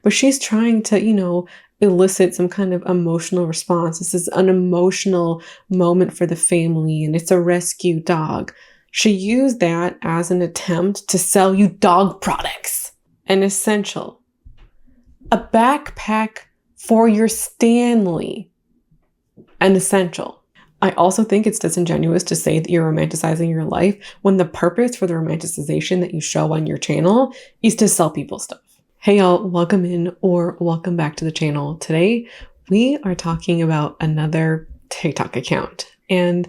but she's trying to, elicit some kind of emotional response. This is an emotional moment for the family, and it's a rescue dog. She used that as an attempt to sell you dog products. An essential. A backpack for your Stanley. An essential. I also think it's disingenuous to say that you're romanticizing your life when the purpose for the romanticization that you show on your channel is to sell people stuff. Hey y'all, welcome in or welcome back to the channel. Today, we are talking about another TikTok account. And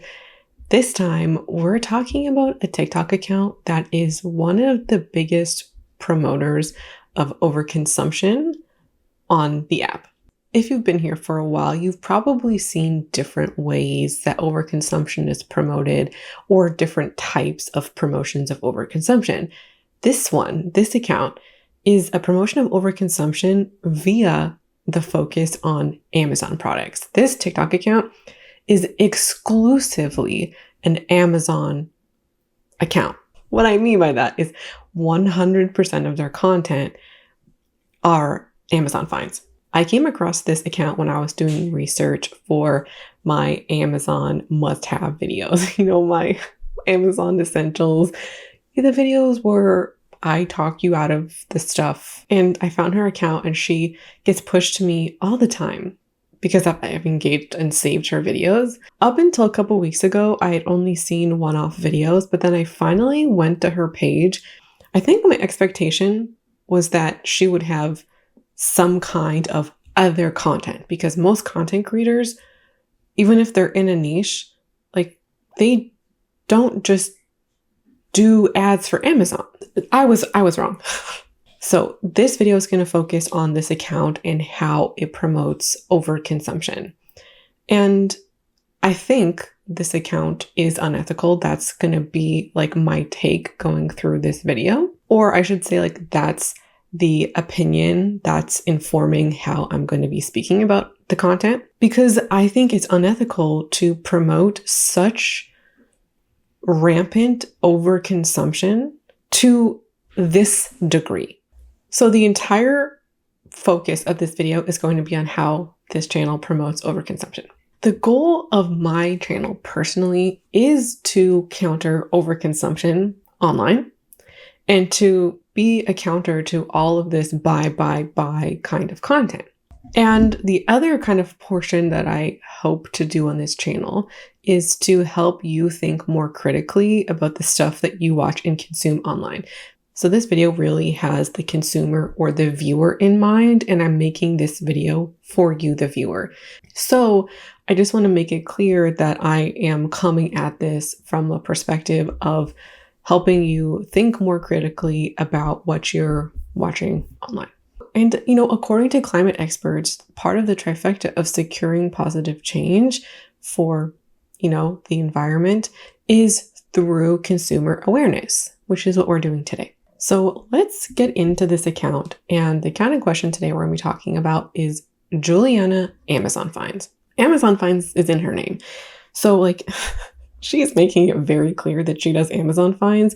this time, we're talking about a TikTok account that is one of the biggest promoters of overconsumption on the app. If you've been here for a while, you've probably seen different ways that overconsumption is promoted or different types of promotions of overconsumption. This account, is a promotion of overconsumption via the focus on Amazon products. This TikTok account is exclusively an Amazon account. What I mean by that is 100% of their content are Amazon finds. I came across this account when I was doing research for my Amazon must-have videos, my Amazon essentials. The videos where I talk you out of the stuff. And I found her account and she gets pushed to me all the time because I've engaged and saved her videos. Up until a couple weeks ago, I had only seen one-off videos, but then I finally went to her page. I think my expectation was that she would have some kind of other content because most content creators, even if they're in a niche, they don't just do ads for Amazon. I was wrong. So this video is going to focus on this account and how it promotes overconsumption. And I think this account is unethical. That's going to be my take going through this video. Or I should say that's the opinion that's informing how I'm going to be speaking about the content. Because I think it's unethical to promote such rampant overconsumption to this degree. So the entire focus of this video is going to be on how this channel promotes overconsumption. The goal of my channel personally is to counter overconsumption online and to be a counter to all of this buy kind of content. And the other kind of portion that I hope to do on this channel is to help you think more critically about the stuff that you watch and consume online. So this video really has the consumer or the viewer in mind, and I'm making this video for you, the viewer. So I just want to make it clear that I am coming at this from a perspective of helping you think more critically about what you're watching online. And, according to climate experts, part of the trifecta of securing positive change for, the environment is through consumer awareness, which is what we're doing today. So let's get into this account. And the account in question today we're going to be talking about is Juliana Amazon Finds. Amazon Finds is in her name. So she is making it very clear that she does Amazon finds.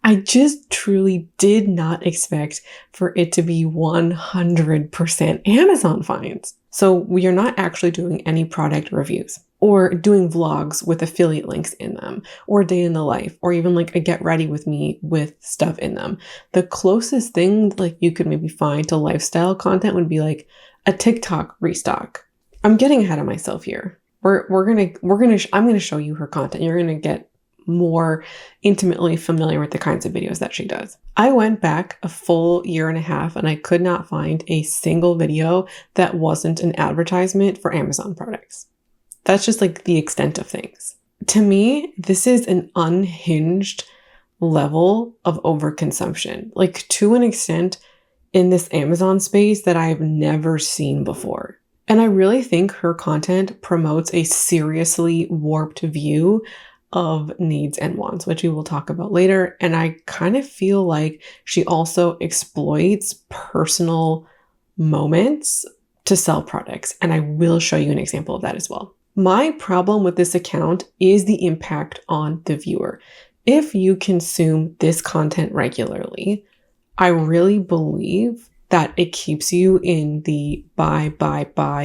I just truly did not expect for it to be 100% Amazon finds. So we are not actually doing any product reviews or doing vlogs with affiliate links in them or day in the life or even a get ready with me with stuff in them. The closest thing you could maybe find to lifestyle content would be a TikTok restock. I'm getting ahead of myself here. I'm going to show you her content. You're going to get more intimately familiar with the kinds of videos that she does. I went back a full year and a half and I could not find a single video that wasn't an advertisement for Amazon products. That's just the extent of things. To me, this is an unhinged level of overconsumption, to an extent in this Amazon space that I've never seen before. And I really think her content promotes a seriously warped view of needs and wants, which we will talk about later. And I kind of feel like she also exploits personal moments to sell products. And I will show you an example of that as well. My problem with this account is the impact on the viewer. If you consume this content regularly, I really believe that it keeps you in the buy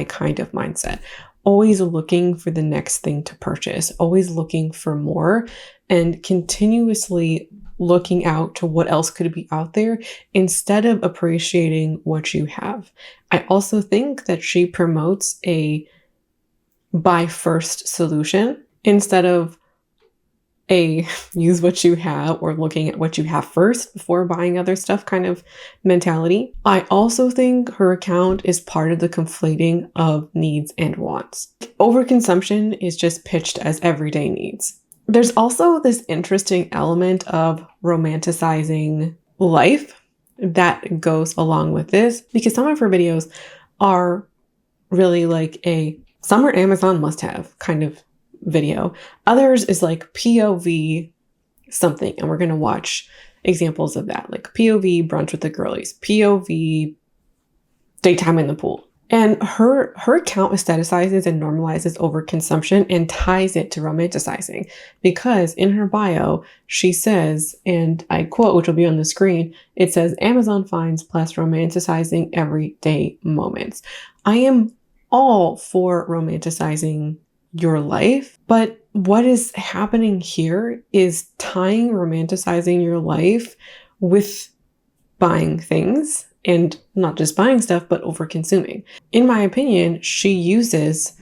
kind of mindset. Always looking for the next thing to purchase, always looking for more, and continuously looking out to what else could be out there instead of appreciating what you have. I also think that she promotes a buy first solution instead of a use what you have or looking at what you have first before buying other stuff kind of mentality. I also think her account is part of the conflating of needs and wants. Overconsumption is just pitched as everyday needs. There's also this interesting element of romanticizing life that goes along with this, because some of her videos are really like a summer Amazon must-have kind of video. Others is like POV something, and we're going to watch examples of that, like POV brunch with the girlies, POV daytime in the pool. And her account aestheticizes and normalizes overconsumption and ties it to romanticizing, because in her bio, she says, and I quote, which will be on the screen, it says, Amazon finds plus romanticizing everyday moments. I am all for romanticizing your life, but what is happening here is tying romanticizing your life with buying things, and not just buying stuff, but over consuming. In my opinion, she uses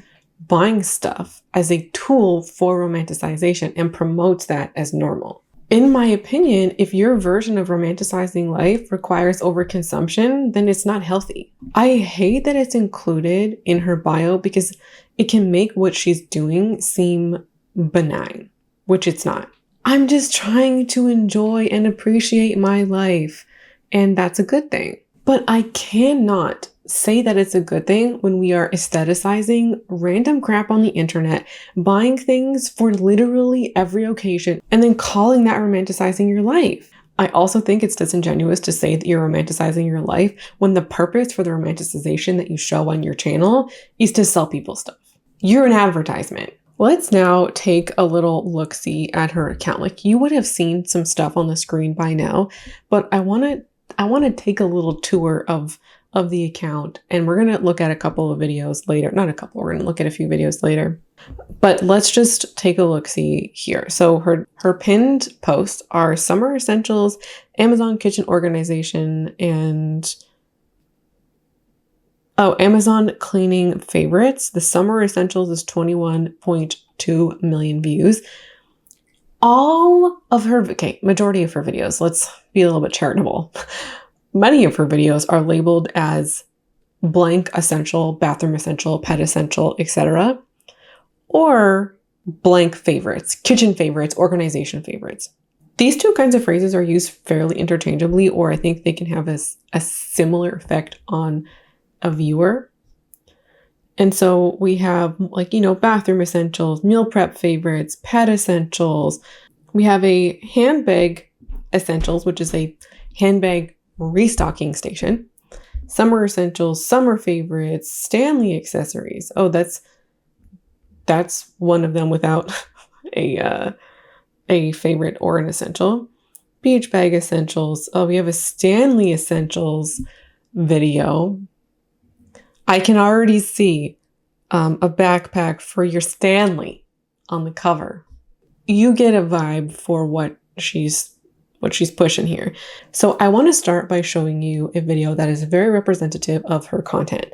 buying stuff as a tool for romanticization and promotes that as normal. In my opinion, if your version of romanticizing life requires overconsumption, then it's not healthy. I hate that it's included in her bio because it can make what she's doing seem benign, which it's not. I'm just trying to enjoy and appreciate my life, and that's a good thing. But I cannot say that it's a good thing when we are aestheticizing random crap on the internet, buying things for literally every occasion, and then calling that romanticizing your life. I also think it's disingenuous to say that you're romanticizing your life when the purpose for the romanticization that you show on your channel is to sell people stuff. You're an advertisement. Let's now take a little look-see at her account. Like, you would have seen some stuff on the screen by now, but I want to take a little tour of the account, and we're going to look at a couple of videos later. Not a couple, we're going to look at a few videos later. But let's just take a look-see here. So her pinned posts are Summer Essentials, Amazon Kitchen Organization, and Amazon Cleaning Favorites. The Summer Essentials is 21.2 million views. Majority of her videos, let's be a little bit charitable. Many of her videos are labeled as blank essential, bathroom essential, pet essential, etc. Or blank favorites, kitchen favorites, organization favorites. These two kinds of phrases are used fairly interchangeably, or I think they can have a similar effect on a viewer. And so we have bathroom essentials, meal prep favorites, pet essentials. We have a handbag essentials, which is a handbag restocking station. Summer essentials, summer favorites, Stanley accessories. Oh, that's one of them without a favorite or an essential. Beach bag essentials. Oh, we have a Stanley essentials video. I can already see a backpack for your Stanley on the cover. You get a vibe for what she's pushing here. So I want to start by showing you a video that is very representative of her content.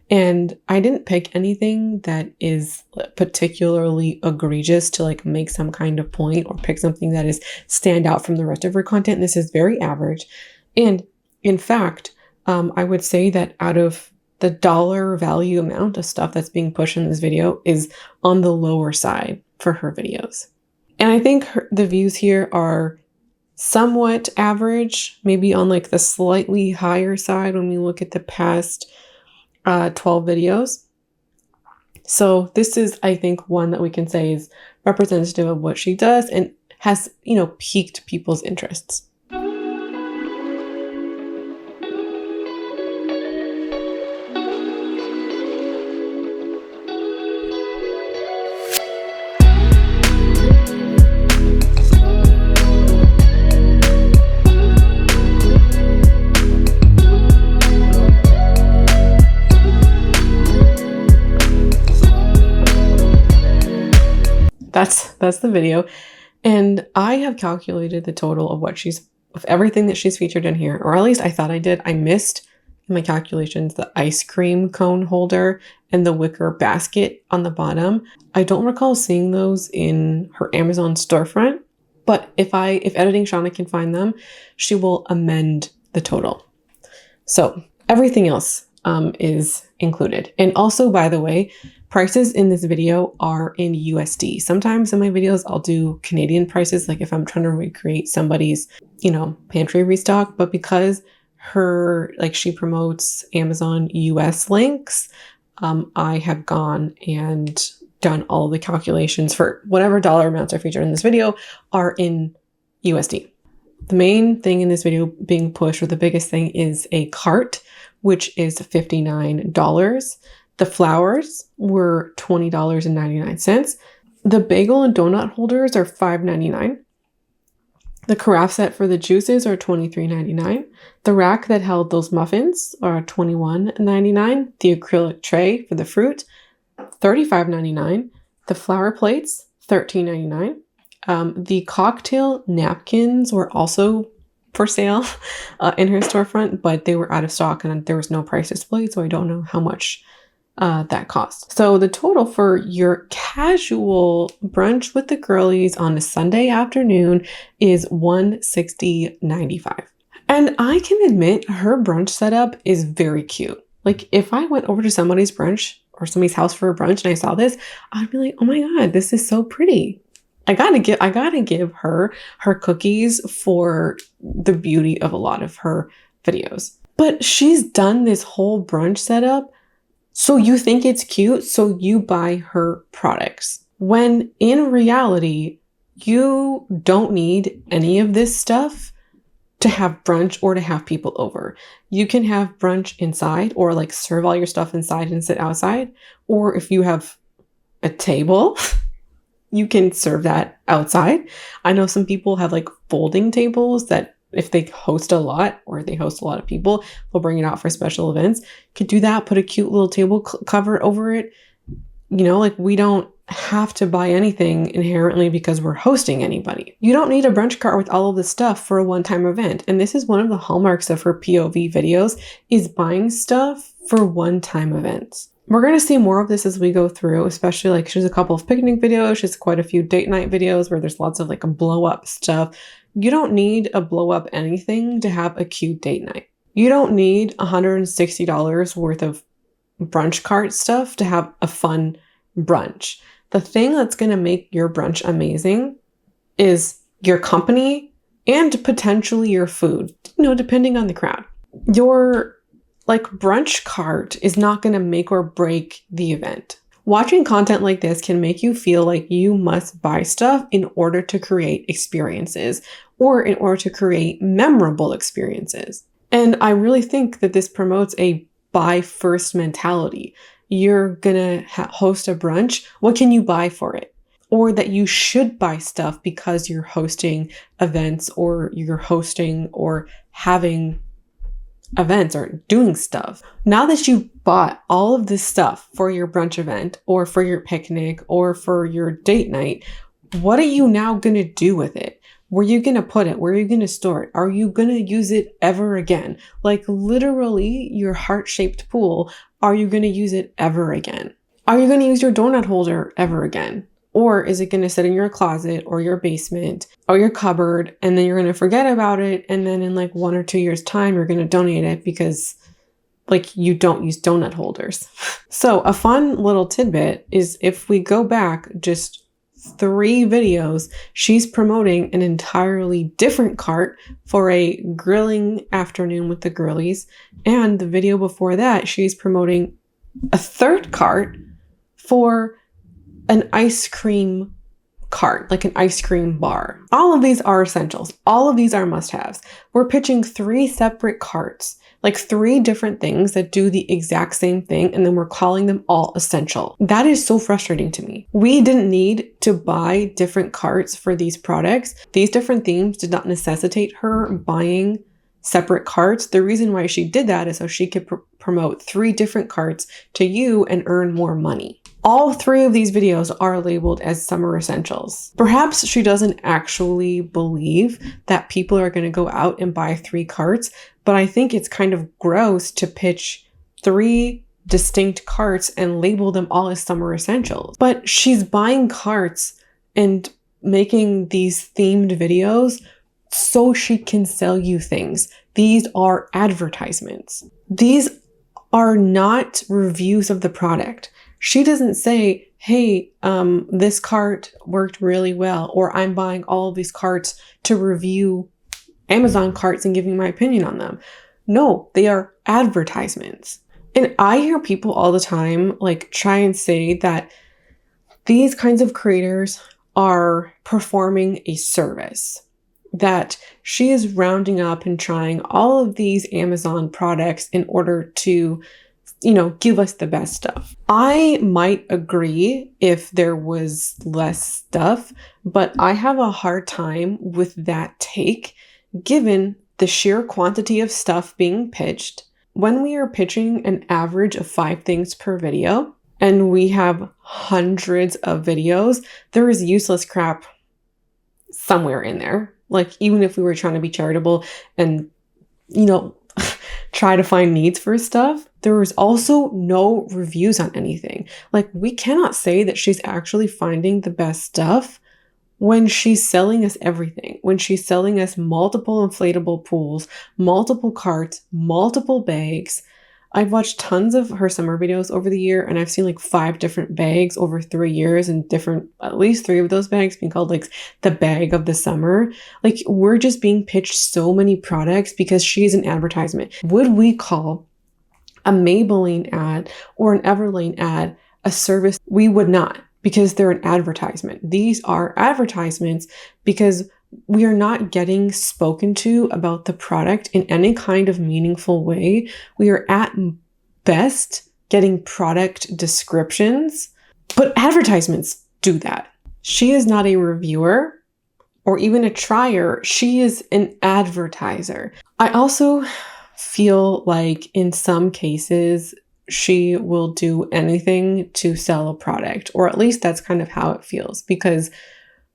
And I didn't pick anything that is particularly egregious to make some kind of point, or pick something that is stand out from the rest of her content. This is very average. And in fact, I would say that out of the dollar value amount of stuff that's being pushed in this video is on the lower side for her videos. And I think the views here are somewhat average, maybe on the slightly higher side when we look at the past 12 videos. So this is, I think, one that we can say is representative of what she does and has, piqued people's interests. That's the video. And I have calculated the total of everything that she's featured in here, or at least I thought I did. I missed in my calculations the ice cream cone holder and the wicker basket on the bottom. I don't recall seeing those in her Amazon storefront, but if editing Shauna can find them, she will amend the total. So everything else is included. And also, by the way, prices in this video are in USD. Sometimes in my videos, I'll do Canadian prices, like if I'm trying to recreate somebody's, pantry restock. But because she promotes Amazon US links, I have gone and done all the calculations for whatever dollar amounts are featured in this video are in USD. The main thing in this video being pushed, or the biggest thing, is a cart, which is $59. The flowers were $20.99. The bagel and donut holders are $5.99. The carafe set for the juices are $23.99. The rack that held those muffins are $21.99. The acrylic tray for the fruit, $35.99. The flower plates, $13.99. The cocktail napkins were also for sale in her storefront, but they were out of stock and there was no price displayed, so I don't know how much that cost. So the total for your casual brunch with the girlies on a Sunday afternoon is $160.95. And I can admit her brunch setup is very cute. Like if I went over to somebody's brunch or somebody's house for a brunch and I saw this, I'd be like, oh my God, this is so pretty. I gotta give her cookies for the beauty of a lot of her videos. But she's done this whole brunch setup so you think it's cute, so you buy her products. When in reality, you don't need any of this stuff to have brunch or to have people over. You can have brunch inside, or like serve all your stuff inside and sit outside. Or if you have a table, you can serve that outside. I know some people have like folding tables that if they host a lot or they host a lot of people, they'll bring it out for special events. You could do that, put a cute little table cover over it. We don't have to buy anything inherently because we're hosting anybody. You don't need a brunch cart with all of this stuff for a one-time event. And this is one of the hallmarks of her POV videos, is buying stuff for one-time events. We're going to see more of this as we go through, especially like she's a couple of picnic videos. She's quite a few date night videos where there's lots of like a blow up stuff. You don't need a blow up anything to have a cute date night. You don't need $160 worth of brunch cart stuff to have a fun brunch. The thing that's going to make your brunch amazing is your company and potentially your food, depending on the crowd. Your brunch cart is not going to make or break the event. Watching content like this can make you feel like you must buy stuff in order to create experiences or in order to create memorable experiences. And I really think that this promotes a buy first mentality. You're gonna host a brunch. What can you buy for it? Or that you should buy stuff because you're hosting events or you're hosting or having events or doing stuff. Now that you've bought all of this stuff for your brunch event or for your picnic or for your date night, what are you now going to do with it? Where are you going to put it? Where are you going to store it? Are you going to use it ever again? Like literally your heart-shaped pool, are you going to use it ever again? Are you going to use your donut holder ever again? Or is it going to sit in your closet or your basement or your cupboard and then you're going to forget about it, and then in like 1 or 2 years time you're going to donate it because you don't use donut holders. So a fun little tidbit is if we go back just 3 videos, she's promoting an entirely different cart for a grilling afternoon with the girlies, and the video before that she's promoting a third cart for an ice cream cart, like an ice cream bar. All of these are essentials. All of these are must-haves. We're pitching 3 separate carts, like 3 different things that do the exact same thing, and then we're calling them all essential. That is so frustrating to me. We didn't need to buy different carts for these products. These different themes did not necessitate her buying separate carts. The reason why she did that is so she could promote 3 different carts to you and earn more money. All three of these videos are labeled as summer essentials. Perhaps she doesn't actually believe that people are going to go out and buy 3 carts, but I think it's kind of gross to pitch 3 distinct carts and label them all as summer essentials. But she's buying carts and making these themed videos so she can sell you things. These are advertisements. These are not reviews of the product. She doesn't say, hey, this cart worked really well, or I'm buying all of these carts to review Amazon carts and giving my opinion on them. No, they are advertisements. And I hear people all the time like try and say that these kinds of creators are performing a service, that she is rounding up and trying all of these Amazon products in order to, give us the best stuff. I might agree if there was less stuff, but I have a hard time with that take given the sheer quantity of stuff being pitched. When we are pitching an average of 5 things per video, and we have hundreds of videos, there is useless crap somewhere in there. Like, even if we were trying to be charitable and, try to find needs for stuff, there is also no reviews on anything. Like, we cannot say that she's actually finding the best stuff when she's selling us everything, when she's selling us multiple inflatable pools, multiple carts, multiple bags. I've watched tons of her summer videos over the year, and I've seen like 5 different bags over 3 years, and at least 3 of those bags being called like the bag of the summer. Like, we're just being pitched so many products because she's an advertisement. Would we call a Maybelline ad or an Everlane ad a service? We would not, because they're an advertisement. These are advertisements because we are not getting spoken to about the product in any kind of meaningful way. We are at best getting product descriptions, but advertisements do that. She is not a reviewer or even a trier. She is an advertiser. I also feel like in some cases, she will do anything to sell a product, or at least that's kind of how it feels, because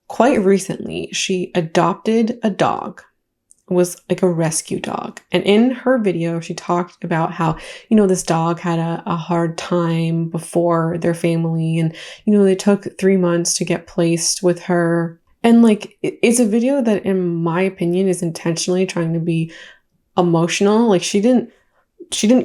quite recently, she adopted a dog. It was like a rescue dog. And in her video, she talked about how, this dog had a hard time before their family. And, they took 3 months to get placed with her. And like, it's a video that, in my opinion, is intentionally trying to be emotional. Like, she didn't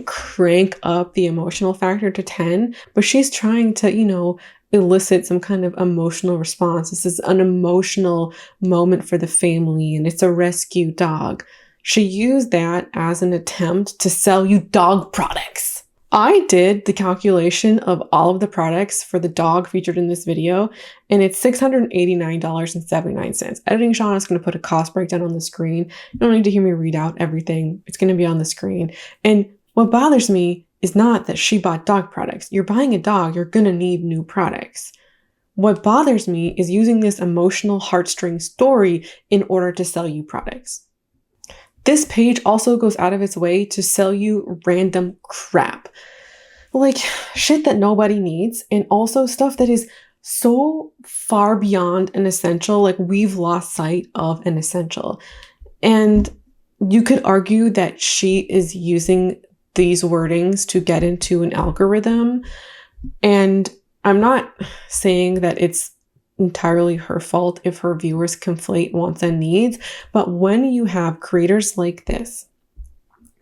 crank up the emotional factor to 10, but she's trying to, elicit some kind of emotional response. This is an emotional moment for the family, and it's a rescue dog. She used that as an attempt to sell you dog products. I did the calculation of all of the products for the dog featured in this video, and it's $689.79. Editing Sean is going to put a cost breakdown on the screen. You don't need to hear me read out everything. It's going to be on the screen. And what bothers me is not that she bought dog products. You're buying a dog, you're going to need new products. What bothers me is using this emotional heartstring story in order to sell you products. This page also goes out of its way to sell you random crap. Like shit that nobody needs, and also stuff that is so far beyond an essential. Like, we've lost sight of an essential. And you could argue that she is using these wordings to get into an algorithm. And I'm not saying that it's entirely her fault if her viewers conflate wants and needs, but when you have creators like this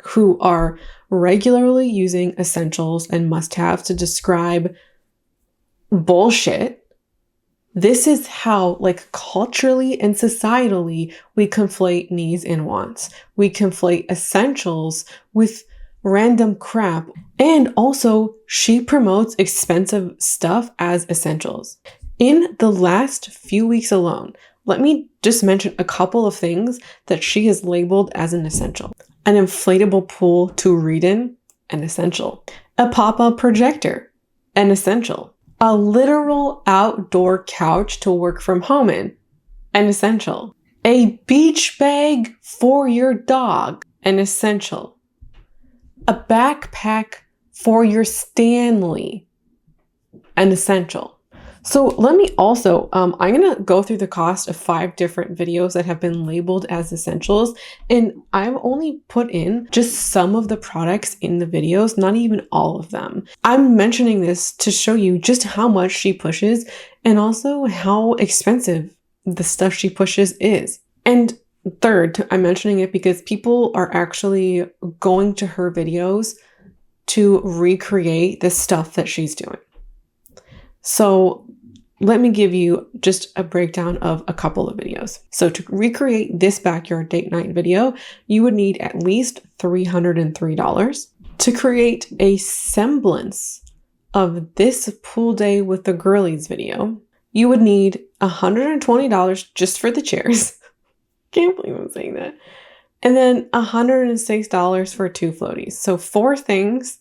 who are regularly using essentials and must-haves to describe bullshit, this is how, like, culturally and societally, we conflate needs and wants. We conflate essentials with random crap. And also, she promotes expensive stuff as essentials. In the last few weeks alone, let me just mention a couple of things that she has labeled as an essential. An inflatable pool to read in, an essential. A pop-up projector, an essential. A literal outdoor couch to work from home in, an essential. A beach bag for your dog, an essential. A backpack for your Stanley, an essential. So let me also, I'm going to go through the cost of 5 different videos that have been labeled as essentials. And I've only put in just some of the products in the videos, not even all of them. I'm mentioning this to show you just how much she pushes and also how expensive the stuff she pushes is. And third, I'm mentioning it because people are actually going to her videos to recreate the stuff that she's doing. So let me give you just a breakdown of a couple of videos. So to recreate this backyard date night video, you would need at least $303. To create a semblance of this pool day with the girlies video, you would need $120 just for the chairs. Can't believe I'm saying that. And then $106 for 2 floaties. So 4 things.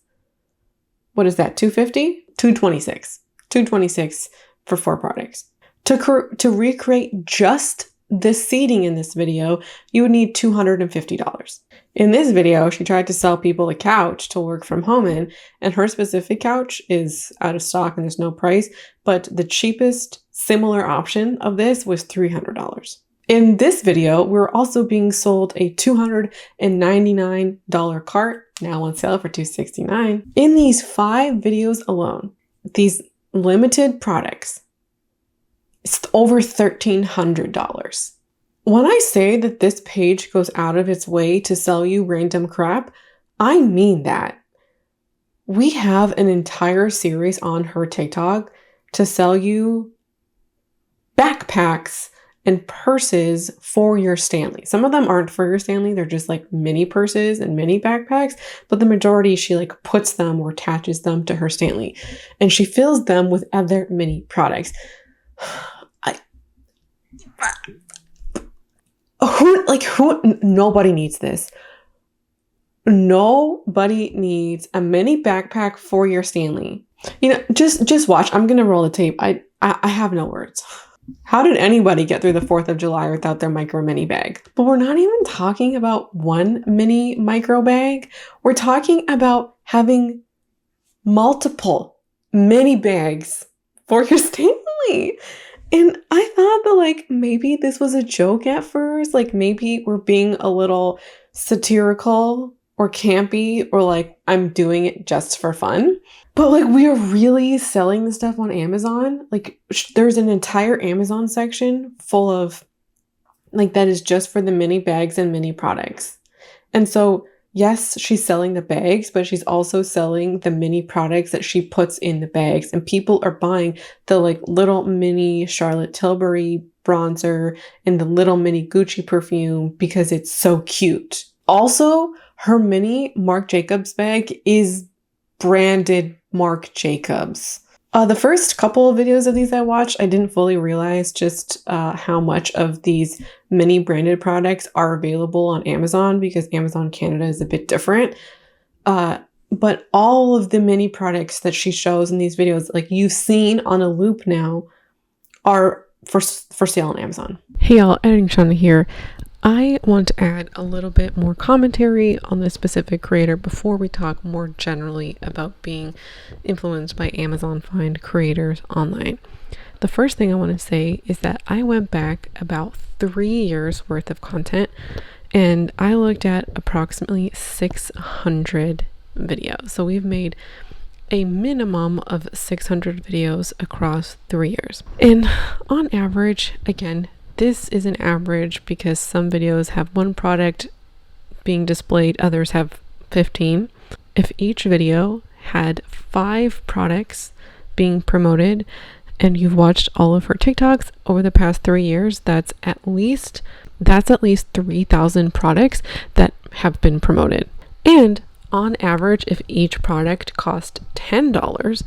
What is that? $250? $226. $226 for 4 products. To recreate just the seating in this video, you would need $250. In this video, she tried to sell people a couch to work from home in, and her specific couch is out of stock and there's no price, but the cheapest similar option of this was $300. In this video, we're also being sold a $299 cart, now on sale for $269. In these 5 videos alone, these limited products, it's over $1,300. When I say that this page goes out of its way to sell you random crap, I mean that. We have an entire series on her TikTok to sell you backpacks and purses for your Stanley. Some of them aren't for your Stanley, they're just like mini purses and mini backpacks, but the majority she like puts them or attaches them to her Stanley, and she fills them with other mini products. Nobody needs this. Nobody needs a mini backpack for your Stanley. You know, just watch. I'm gonna roll the tape. I have no words. How did anybody get through the 4th of July without their micro mini bag? But we're not even talking about one mini micro bag. We're talking about having multiple mini bags for your Stanley. And I thought that like maybe this was a joke at first. Like maybe we're being a little satirical or campy, or like I'm doing it just for fun. But like we are really selling this stuff on Amazon. Like there's an entire Amazon section full of like that is just for the mini bags and mini products. And so yes, she's selling the bags, but she's also selling the mini products that she puts in the bags. And people are buying the like little mini Charlotte Tilbury bronzer and the little mini Gucci perfume because it's so cute. Also, her mini Marc Jacobs bag is branded Marc Jacobs. The first couple of videos of these I watched, I didn't fully realize just how much of these mini branded products are available on Amazon, because Amazon Canada is a bit different. But all of the mini products that she shows in these videos, like you've seen on a loop now, are for sale on Amazon. Hey y'all, Editing Shauna here. I want to add a little bit more commentary on this specific creator before we talk more generally about being influenced by Amazon Find creators online. The first thing I want to say is that I went back about 3 years worth of content and I looked at approximately 600 videos. So we've made a minimum of 600 videos across 3 years. And on average, again, this is an average because some videos have 1 product being displayed, others have 15. If each video had 5 products being promoted and you've watched all of her TikToks over the past 3 years, that's at least 3,000 products that have been promoted. And on average, if each product cost $10,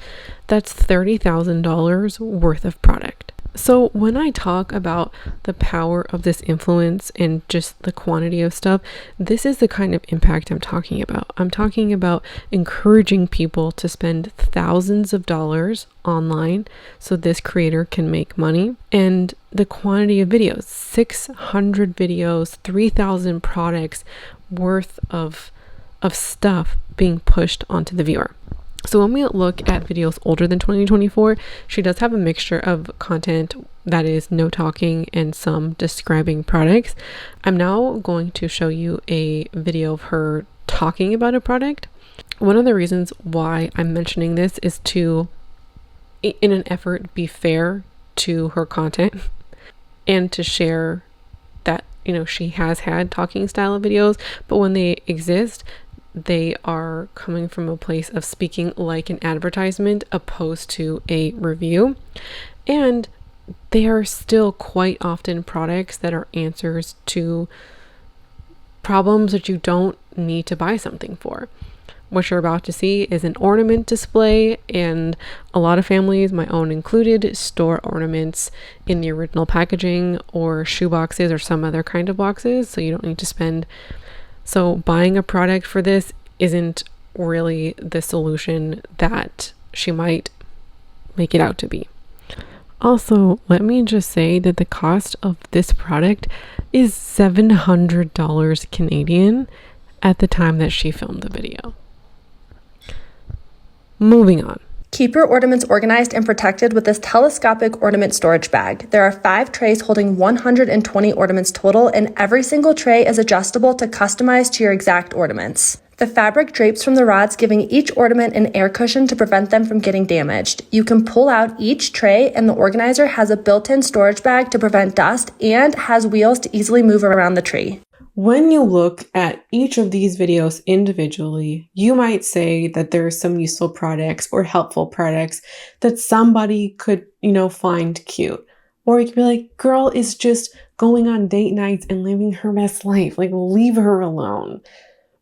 that's $30,000 worth of product. So when I talk about the power of this influence and just the quantity of stuff, this is the kind of impact I'm talking about. I'm talking about encouraging people to spend thousands of dollars online so this creator can make money. And the quantity of videos, 600 videos, 3,000 products worth of stuff being pushed onto the viewer. So when we look at videos older than 2024, she does have a mixture of content that is no talking and some describing products. I'm now going to show you a video of her talking about a product. One of the reasons why I'm mentioning this is to, in an effort, be fair to her content and to share that, she has had talking style of videos, but when they exist, they are coming from a place of speaking like an advertisement opposed to a review. And they are still quite often products that are answers to problems that you don't need to buy something for. What you're about to see is an ornament display, and a lot of families, my own included, store ornaments in the original packaging or shoe boxes or some other kind of boxes, so you don't need to spend. So buying a product for this isn't really the solution that she might make it out to be. Also, let me just say that the cost of this product is $700 Canadian at the time that she filmed the video. Moving on. Keep your ornaments organized and protected with this telescopic ornament storage bag. There are 5 trays holding 120 ornaments total, and every single tray is adjustable to customize to your exact ornaments. The fabric drapes from the rods, giving each ornament an air cushion to prevent them from getting damaged. You can pull out each tray, and the organizer has a built-in storage bag to prevent dust and has wheels to easily move around the tree. When you look at each of these videos individually, you might say that there are some useful products or helpful products that somebody could, find cute. Or you could be like, girl is just going on date nights and living her best life. Like, leave her alone.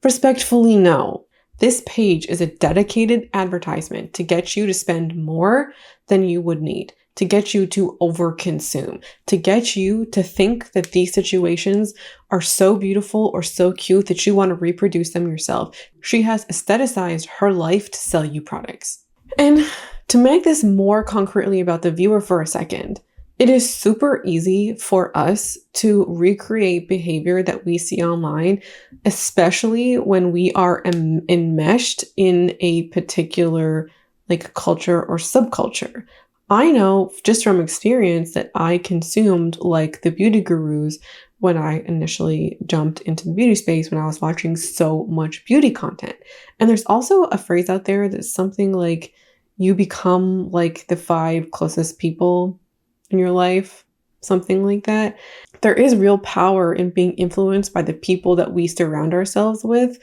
Respectfully, no. This page is a dedicated advertisement to get you to spend more than you would need, to get you to overconsume, to get you to think that these situations are so beautiful or so cute that you want to reproduce them yourself. She has aestheticized her life to sell you products. And to make this more concretely about the viewer for a second, it is super easy for us to recreate behavior that we see online, especially when we are enmeshed in a particular culture or subculture. I know just from experience that I consumed like the beauty gurus when I initially jumped into the beauty space when I was watching so much beauty content. And there's also a phrase out there that's something like you become like the 5 closest people in your life, something like that. There is real power in being influenced by the people that we surround ourselves with.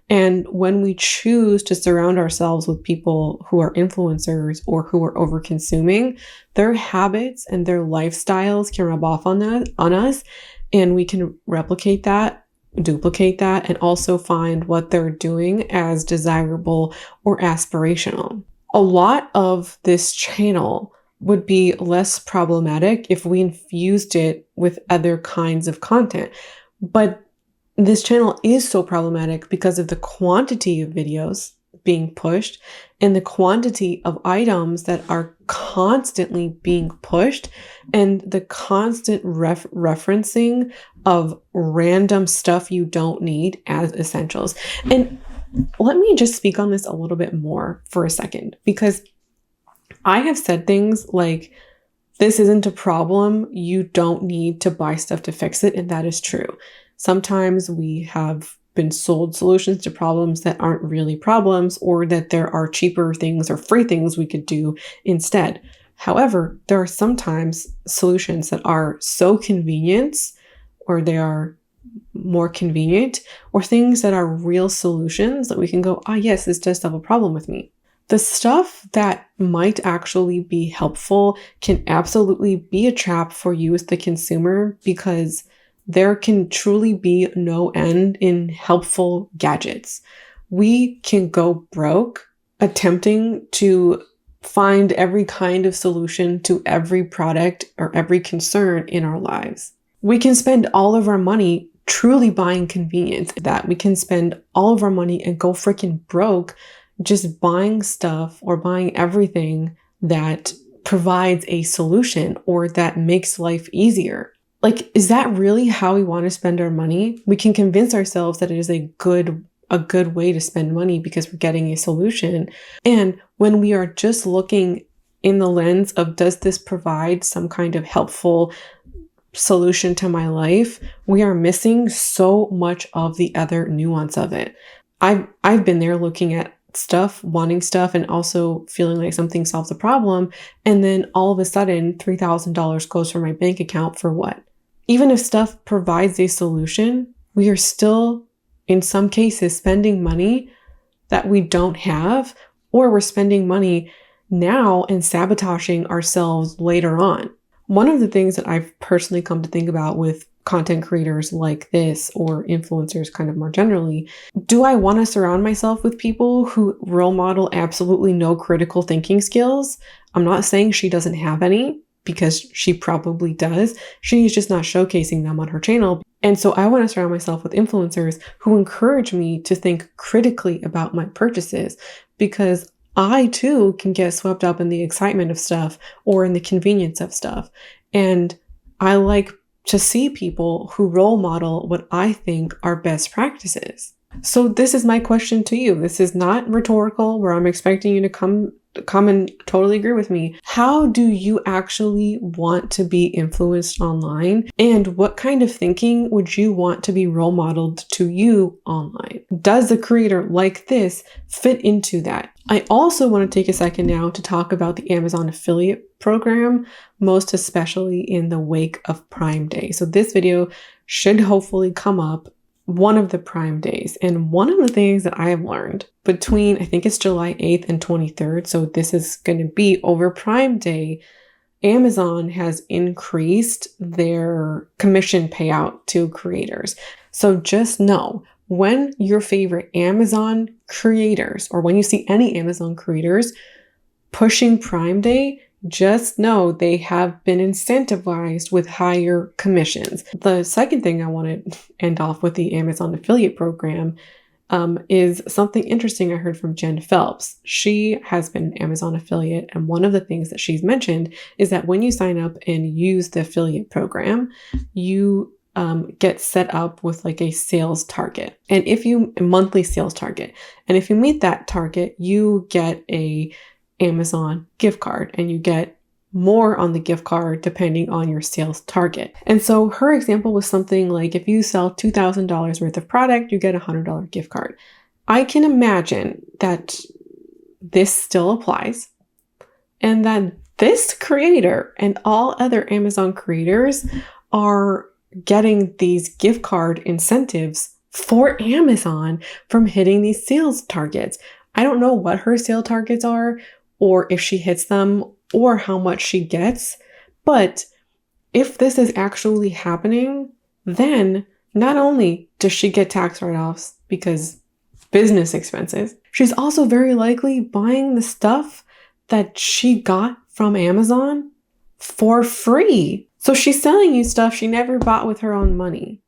And when we choose to surround ourselves with people who are influencers or who are over-consuming, their habits and their lifestyles can rub off on us, and we can replicate that, duplicate that, and also find what they're doing as desirable or aspirational. A lot of this channel would be less problematic if we infused it with other kinds of content. But this channel is so problematic because of the quantity of videos being pushed and the quantity of items that are constantly being pushed and the constant referencing of random stuff you don't need as essentials. And let me just speak on this a little bit more for a second, because I have said things like, this isn't a problem, you don't need to buy stuff to fix it, and that is true. Sometimes we have been sold solutions to problems that aren't really problems, or that there are cheaper things or free things we could do instead. However, there are sometimes solutions that are so convenient, or they are more convenient, or things that are real solutions that we can go, yes, this does solve a problem with me. The stuff that might actually be helpful can absolutely be a trap for you as the consumer, because there can truly be no end in helpful gadgets. We can go broke attempting to find every kind of solution to every product or every concern in our lives. We can spend all of our money truly buying convenience, that we can spend all of our money and go freaking broke just buying stuff or buying everything that provides a solution or that makes life easier. Is that really how we want to spend our money? We can convince ourselves that it is a good a good way to spend money because we're getting a solution. And when we are just looking in the lens of, does this provide some kind of helpful solution to my life, we are missing so much of the other nuance of it. I've been there looking at stuff, wanting stuff, and also feeling like something solves the problem. And then all of a sudden, $3,000 goes from my bank account for what? Even if stuff provides a solution, we are still, in some cases, spending money that we don't have, or we're spending money now and sabotaging ourselves later on. One of the things that I've personally come to think about with content creators like this, or influencers kind of more generally, do I want to surround myself with people who role model absolutely no critical thinking skills? I'm not saying she doesn't have any, because she probably does. She's just not showcasing them on her channel. And so I want to surround myself with influencers who encourage me to think critically about my purchases, because I too can get swept up in the excitement of stuff or in the convenience of stuff. And I like to see people who role model what I think are best practices. So this is my question to you. This is not rhetorical where I'm expecting you to come and totally agree with me. How do you actually want to be influenced online? And what kind of thinking would you want to be role modeled to you online? Does a creator like this fit into that? I also want to take a second now to talk about the Amazon affiliate program, most especially in the wake of Prime Day. So this video should hopefully come up one of the Prime days. And one of the things that I have learned between, I think it's July 8th and 23rd, so this is going to be over Prime Day, Amazon has increased their commission payout to creators. So just know, when your favorite Amazon creators, or when you see any Amazon creators pushing Prime Day, just know they have been incentivized with higher commissions. The second thing I want to end off with the Amazon affiliate program is something interesting I heard from Jen Phelps. She has been an Amazon affiliate, and one of the things that she's mentioned is that when you sign up and use the affiliate program, you get set up with like a sales target, and a monthly sales target. And if you meet that target, you get a Amazon gift card, and you get more on the gift card depending on your sales target. And so her example was something like, if you sell $2,000 worth of product, you get a $100 gift card. I can imagine that this still applies, and that this creator and all other Amazon creators are getting these gift card incentives for Amazon from hitting these sales targets. I don't know what her sale targets are, or if she hits them, or how much she gets. But if this is actually happening, then not only does she get tax write-offs because business expenses, she's also very likely buying the stuff that she got from Amazon for free. So she's selling you stuff she never bought with her own money.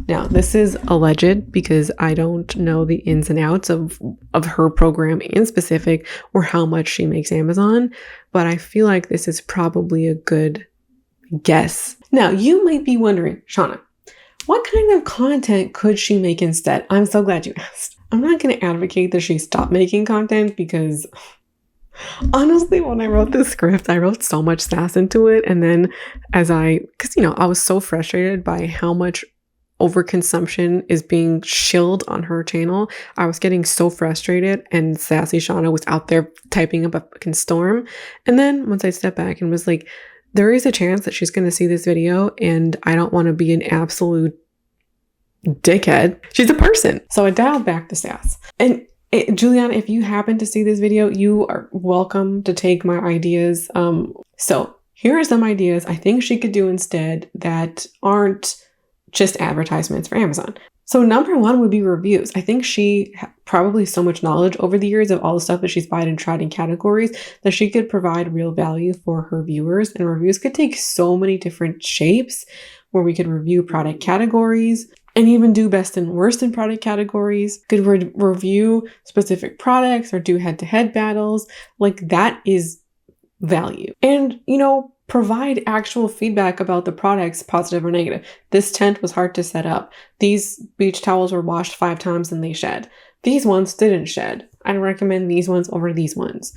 Now, this is alleged because I don't know the ins and outs of her program in specific, or how much she makes Amazon, but I feel like this is probably a good guess. Now, you might be wondering, Shauna, what kind of content could she make instead? I'm so glad you asked. I'm not going to advocate that she stop making content, because honestly, when I wrote this script, I wrote so much sass into it. And then I was so frustrated by how much overconsumption is being shilled on her channel. I was getting so frustrated, and sassy Shauna was out there typing up a fucking storm. And then once I stepped back and was like, there is a chance that she's going to see this video, and I don't want to be an absolute dickhead. She's a person. So I dialed back the sass. And Juliana, if you happen to see this video, you are welcome to take my ideas. So here are some ideas I think she could do instead that aren't just advertisements for Amazon. So number one would be reviews. I think she probably so much knowledge over the years of all the stuff that she's bought and tried in categories that she could provide real value for her viewers. And reviews could take so many different shapes, where we could review product categories and even do best and worst in product categories, could review specific products or do head-to-head battles. Like, that is value. And, Provide actual feedback about the products, positive or negative. This tent was hard to set up. These beach towels were washed 5 times and they shed. These ones didn't shed. I'd recommend these ones over these ones.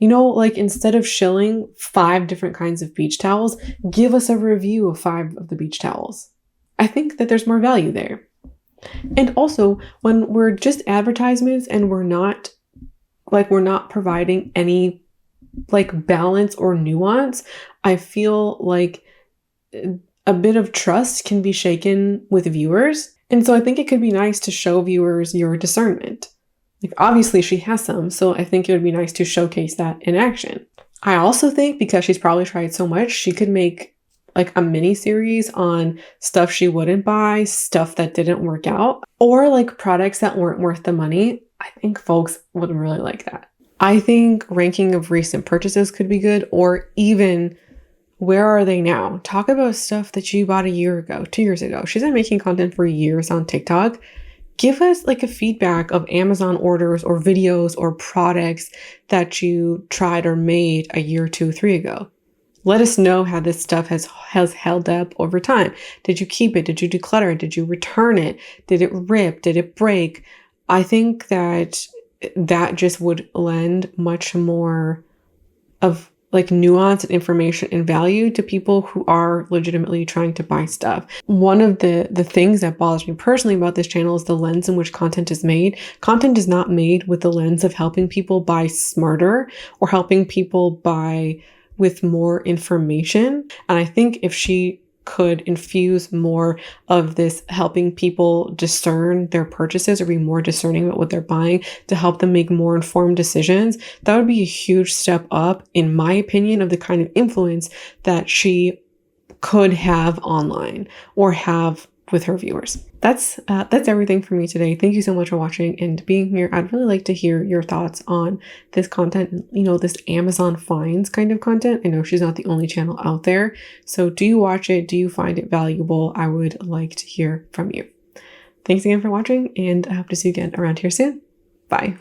Like instead of shilling 5 different kinds of beach towels, give us a review of 5 of the beach towels. I think that there's more value there. And also, when we're just advertisements and we're not providing any balance or nuance, I feel like a bit of trust can be shaken with viewers. And so I think it could be nice to show viewers your discernment. Obviously she has some, so I think it would be nice to showcase that in action. I also think because she's probably tried so much, she could make a mini series on stuff she wouldn't buy, stuff that didn't work out, or products that weren't worth the money. I think folks would really like that. I think ranking of recent purchases could be good, or even where are they now? Talk about stuff that you bought a year ago, 2 years ago. She's been making content for years on TikTok. Give us a feedback of Amazon orders or videos or products that you tried or made a year, 2, 3 ago. Let us know how this stuff has held up over time. Did you keep it? Did you declutter it? Did you return it? Did it rip? Did it break? I think that just would lend much more of nuance and information and value to people who are legitimately trying to buy stuff. One of the things that bothers me personally about this channel is the lens in which content is made. Content is not made with the lens of helping people buy smarter or helping people buy with more information. And I think if she could infuse more of this helping people discern their purchases or be more discerning about what they're buying to help them make more informed decisions, that would be a huge step up, in my opinion, of the kind of influence that she could have online or have with her viewers. That's everything for me today. Thank you so much for watching and being here. I'd really like to hear your thoughts on this content, this Amazon finds kind of content. I know she's not the only channel out there. So do you watch it? Do you find it valuable? I would like to hear from you. Thanks again for watching, and I hope to see you again around here soon. Bye.